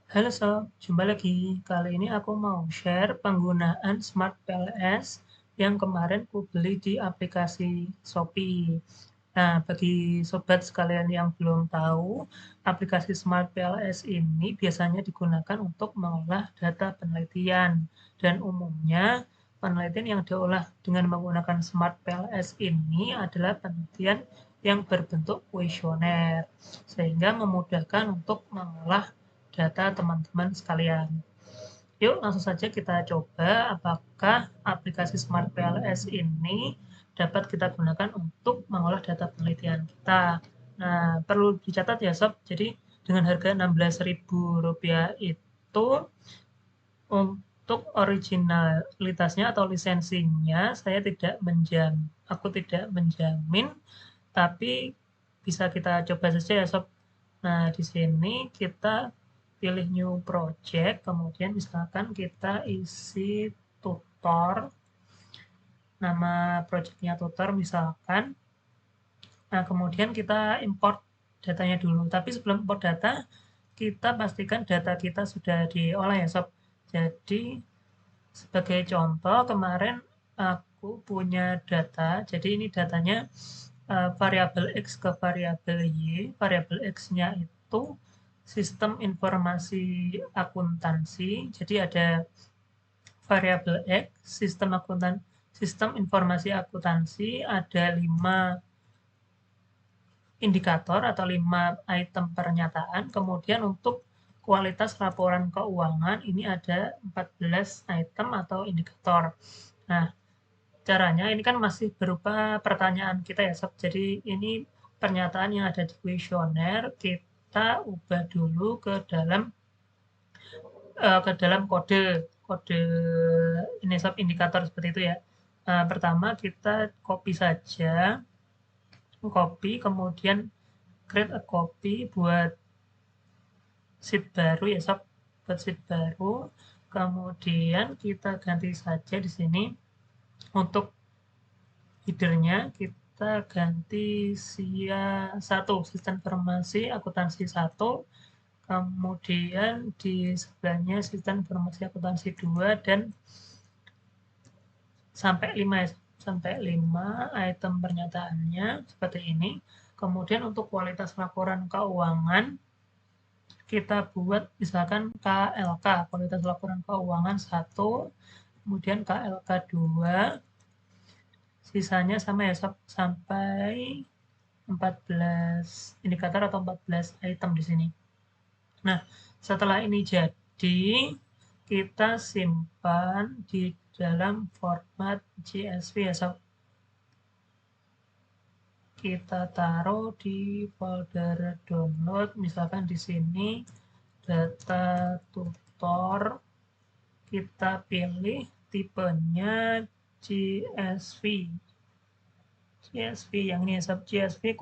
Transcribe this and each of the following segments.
Halo Sob, jumpa lagi. Kali ini aku mau share penggunaan Smart PLS yang kemarin ku beli di aplikasi Shopee. Nah, bagi sobat sekalian yang belum tahu, aplikasi Smart PLS ini biasanya digunakan untuk mengolah data penelitian. Dan umumnya, penelitian yang diolah dengan menggunakan Smart PLS ini adalah penelitian yang berbentuk kuesioner, sehingga memudahkan untuk mengolah data teman-teman sekalian. Yuk langsung saja kita coba apakah aplikasi Smart PLS ini dapat kita gunakan untuk mengolah data penelitian kita. Nah, perlu dicatat ya Sob, jadi dengan harga Rp16.000 itu untuk originalitasnya atau lisensinya aku tidak menjamin, tapi bisa kita coba saja ya Sob. Nah, di sini kita pilih new project, kemudian misalkan kita isi tutor, nama projectnya tutor misalkan. Nah, kemudian kita import datanya dulu. Tapi sebelum import data, kita pastikan data kita sudah diolah ya Sob. Jadi, sebagai contoh, kemarin aku punya data, jadi ini datanya variabel X ke variabel Y. Variabel X-nya itu sistem informasi akuntansi. Jadi ada variabel X, sistem informasi akuntansi, ada 5 indikator atau 5 item pernyataan. Kemudian untuk kualitas laporan keuangan ini ada 14 item atau indikator. Nah, caranya ini kan masih berupa pertanyaan kita ya Sob. Jadi ini pernyataan yang ada di kuesioner kita ubah dulu ke dalam kode kode ini Sob, indikator seperti itu ya. Pertama kita copy saja, kemudian create a copy buat sheet baru ya Sob, buat sheet baru. Kemudian kita ganti saja di sini untuk headernya kita ganti SIA 1, sistem informasi akuntansi 1, kemudian di sebelahnya sistem informasi akuntansi 2 dan sampai 5 ya, sampai 5 item pernyataannya seperti ini. Kemudian untuk kualitas laporan keuangan kita buat misalkan KLK, kualitas laporan keuangan 1, kemudian KLK 2, sisanya sama ya sampai 14 indikator atau 14 item di sini. Nah, setelah ini jadi, kita simpan di dalam format CSV ya Sob. Kita taruh di folder download, misalkan di sini data tutor, kita pilih tipenya CSV. CSV yang ini ya Sob, CSV,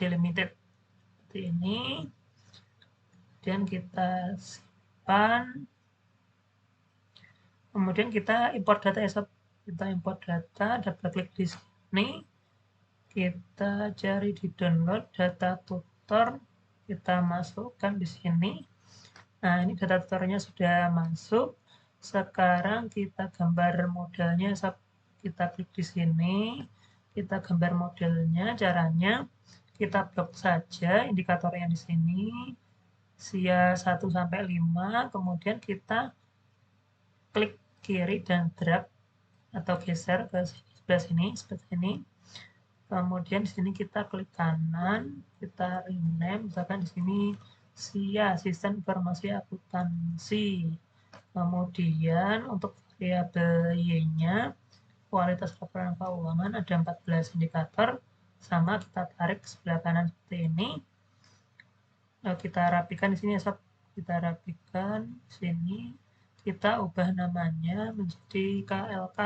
delimited. Seperti ini. Kemudian kita simpan, kemudian kita import data ya Sob. Kita import data, double klik di sini, kita cari di download data tutor, kita masukkan di sini. Nah, ini data tutornya sudah masuk. Sekarang kita gambar modelnya Sob. Kita klik di sini, kita gambar modelnya. Caranya kita blok saja indikatornya di sini, SIA 1 sampai 5, kemudian kita klik kiri dan drag atau geser ke sebelah sini seperti ini. Kemudian di sini kita klik kanan, kita rename, misalkan di sini SIA, sistem informasi akuntansi. Kemudian untuk variabel Y-nya, kualitas laporan keuangan ada 14 indikator, sama kita tarik ke sebelah kanan seperti ini. Kita rapikan di sini ya Sob, kita rapikan di sini, kita ubah namanya menjadi KLK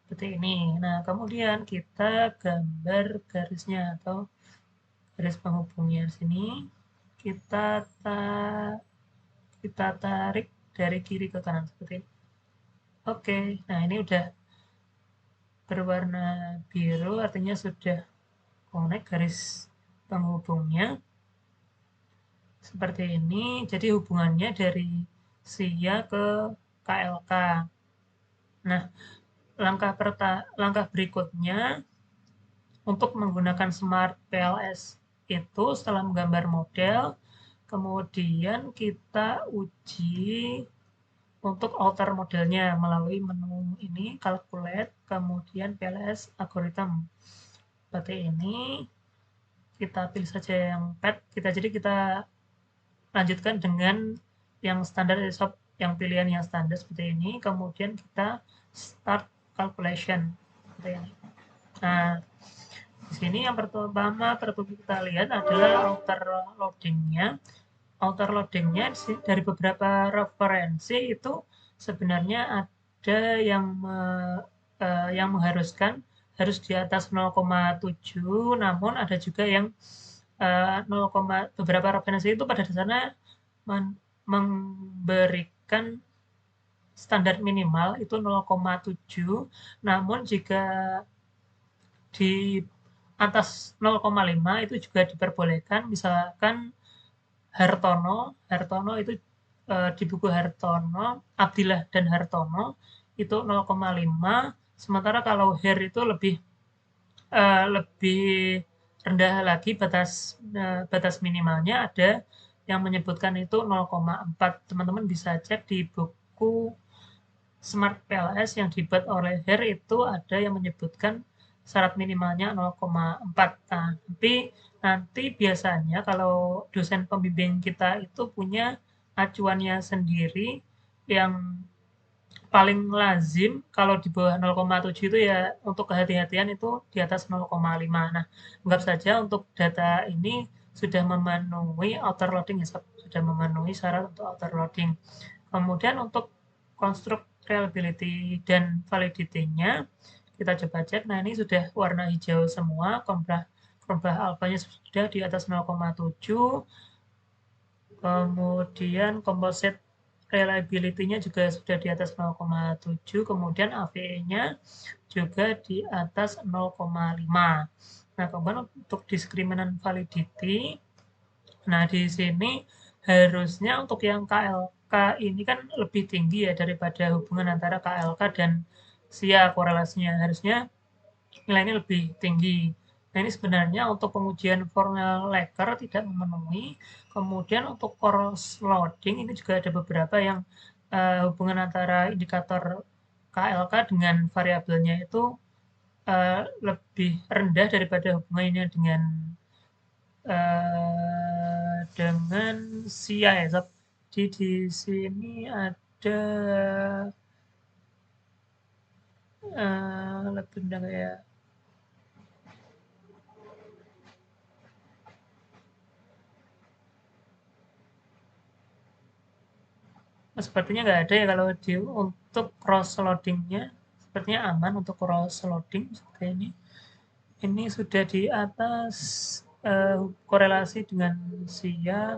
seperti ini. Nah, kemudian kita gambar garisnya atau garis penghubungnya di sini, kita tarik dari kiri ke kanan seperti ini. Oke, nah ini udah berwarna biru, artinya sudah connect garis penghubungnya. seperti ini. Jadi hubungannya dari SIA ke KLK. Nah, langkah berikutnya untuk menggunakan Smart PLS itu setelah menggambar model, kemudian kita uji untuk alter modelnya melalui menu ini, calculate, kemudian PLS algorithm. Seperti ini, kita pilih saja yang pad, jadi kita lanjutkan dengan yang standar, yang pilihan yang standar seperti ini, kemudian kita start calculation seperti ini. Nah, di sini yang pertama perlu kita lihat adalah outer loadingnya. Outer loadingnya dari beberapa referensi itu sebenarnya ada yang mengharuskan harus di atas 0,7, namun ada juga yang 0, beberapa referensi itu pada dasarnya memberikan standar minimal itu 0,7, namun jika di atas 0,5 itu juga diperbolehkan, misalkan Hartono itu di buku Hartono, Abdillah dan Hartono itu 0,5, sementara kalau HER itu lebih rendah lagi, batas minimalnya ada yang menyebutkan itu 0,4. Teman-teman bisa cek di buku Smart PLS yang dibuat oleh HER itu ada yang menyebutkan syarat minimalnya 0,4. Nah, tapi nanti biasanya kalau dosen pembimbing kita itu punya acuannya sendiri yang paling lazim kalau di bawah 0,7 itu ya untuk kehati-hatian itu di atas 0,5. Nah, anggap saja untuk data ini sudah memenuhi outer loading ya, sudah memenuhi syarat untuk outer loading. Kemudian untuk construct reliability dan validity-nya kita coba cek. Nah, ini sudah warna hijau semua, kerbah alfanya sudah di atas 0,7. Kemudian composite reliability-nya juga sudah di atas 0,7, kemudian AVE-nya juga di atas 0,5. Nah, kemudian untuk diskriminan validity, nah di sini harusnya untuk yang KLK ini kan lebih tinggi ya daripada hubungan antara KLK dan SIA korelasinya. Harusnya nilainya lebih tinggi. Nah, ini sebenarnya untuk pengujian Cornell Laker tidak memenuhi. Kemudian untuk cross loading ini juga ada beberapa yang hubungan antara indikator KLK dengan variabelnya itu lebih rendah daripada hubungannya dengan SIA ya, Sob. Jadi di sini ada lebih rendah kayak sepertinya nggak ada ya kalau untuk cross loadingnya sepertinya aman untuk cross loading seperti ini. Ini sudah di atas korelasi dengan SIA.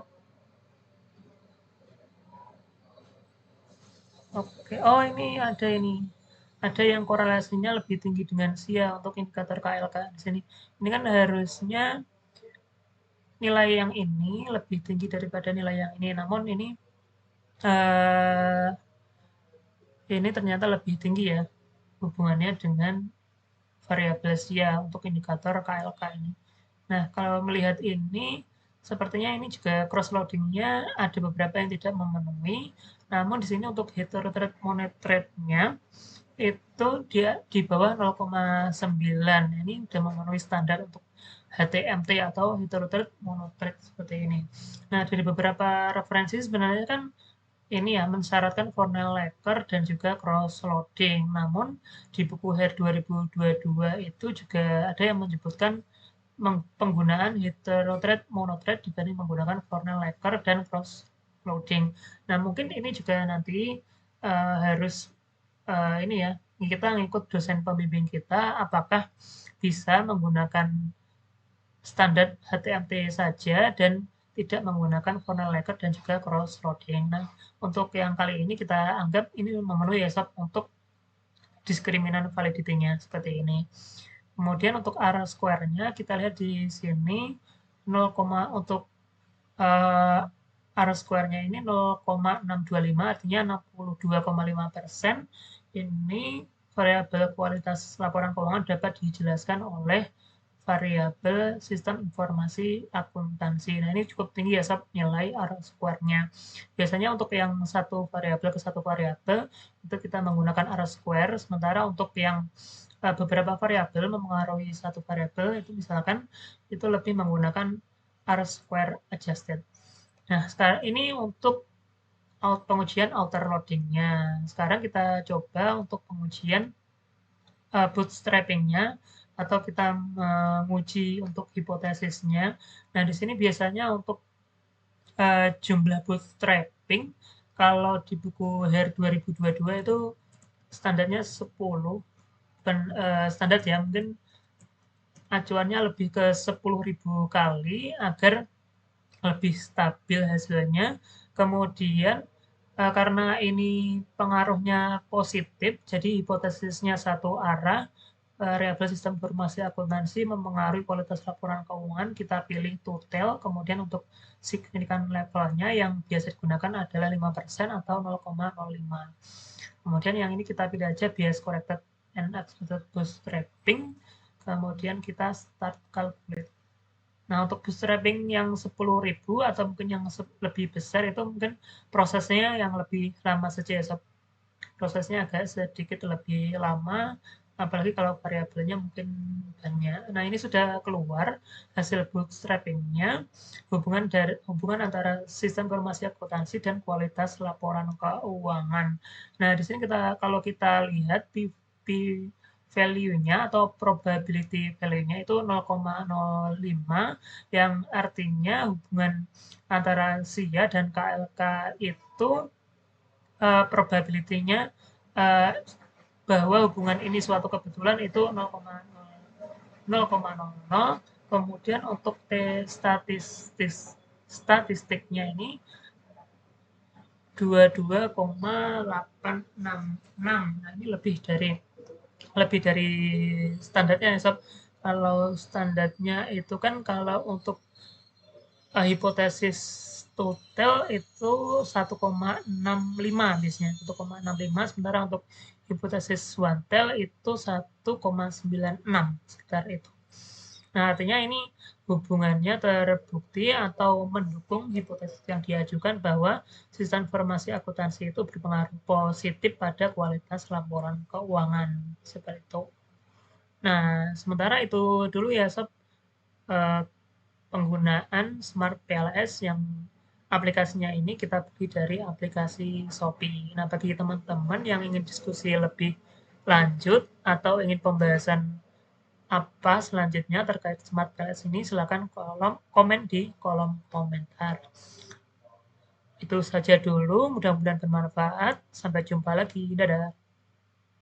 Oke, oh ini ada yang korelasinya lebih tinggi dengan SIA untuk indikator KLK di sini. Ini kan harusnya nilai yang ini lebih tinggi daripada nilai yang ini, namun ini ternyata lebih tinggi ya hubungannya dengan variabel SIA untuk indikator KLK ini. Nah, kalau melihat ini, sepertinya ini juga cross loadingnya ada beberapa yang tidak memenuhi. Namun di sini untuk heterothread monothread-nya itu dia di bawah 0,9. Ini sudah memenuhi standar untuk HTMT atau heterothread monothread seperti ini. Nah, dari beberapa referensi sebenarnya kan ini ya mensyaratkan Cornell Laker dan juga cross loading. Namun di buku HER 2022 itu juga ada yang menyebutkan penggunaan heterothread monothread dibanding menggunakan Cornell Laker dan cross loading. Nah, mungkin ini juga nanti harus ini ya, kita ngikut dosen pembimbing kita apakah bisa menggunakan standar HTMT saja dan tidak menggunakan Cornell Laker dan juga cross loading. Nah, untuk yang kali ini kita anggap ini memenuhi ya Sob, untuk diskriminan validity-nya seperti ini. Kemudian untuk R square-nya kita lihat di sini 0, untuk R-square-nya ini 0,625, artinya 62,5%. Ini variabel kualitas laporan keuangan dapat dijelaskan oleh variabel sistem informasi akuntansi. Nah, ini cukup tinggi ya, Sob, nilai R-square-nya. Biasanya untuk yang satu variabel ke satu variabel, itu kita menggunakan R-square, sementara untuk yang beberapa variabel mempengaruhi satu variabel, itu misalkan itu lebih menggunakan R-square adjusted. Nah, sekarang ini untuk pengujian outer loading-nya. Sekarang kita coba untuk pengujian bootstrapping-nya atau kita menguji untuk hipotesisnya. Nah, di sini biasanya untuk jumlah bootstrapping kalau di buku HER 2022 itu standarnya 10. Standar ya, mungkin acuannya lebih ke 10.000 kali agar lebih stabil hasilnya. Kemudian karena ini pengaruhnya positif, jadi hipotesisnya satu arah, variabel sistem informasi akuntansi mempengaruhi kualitas laporan keuangan, kita pilih total, kemudian untuk signifikan levelnya yang biasa digunakan adalah 5% atau 0,05. Kemudian yang ini kita pilih aja bias corrected and expected bootstrapping, kemudian kita start calculate. Nah, untuk bootstrapping yang 10.000 atau mungkin yang lebih besar itu mungkin prosesnya yang lebih lama saja ya, Sob. Prosesnya agak sedikit lebih lama, apalagi kalau variabelnya mungkin banyak. Nah, ini sudah keluar hasil bootstrapping-nya, hubungan antara sistem informasi akuntansi dan kualitas laporan keuangan. Nah, di sini kalau kita lihat value-nya atau probability value-nya itu 0,05, yang artinya hubungan antara SIA dan KLK itu probability-nya bahwa hubungan ini suatu kebetulan itu 0,00. Kemudian untuk statistiknya ini 22,866. Nah, ini lebih dari standarnya ya, Sob. Kalau standarnya itu kan kalau untuk hipotesis total itu 1,65 biasanya, 1,65, sementara untuk hipotesis one tail itu 1,96 sekitar itu. Nah, artinya ini hubungannya terbukti atau mendukung hipotesis yang diajukan bahwa sistem informasi akuntansi itu berpengaruh positif pada kualitas laporan keuangan, seperti itu. Nah, sementara itu dulu ya, Sob, penggunaan Smart PLS yang aplikasinya ini kita beli dari aplikasi Shopee. Nah, bagi teman-teman yang ingin diskusi lebih lanjut atau ingin pembahasan apa selanjutnya terkait Smart PLS ini, silakan komen di kolom komentar. Itu saja dulu, mudah-mudahan bermanfaat. Sampai jumpa lagi. Dadah.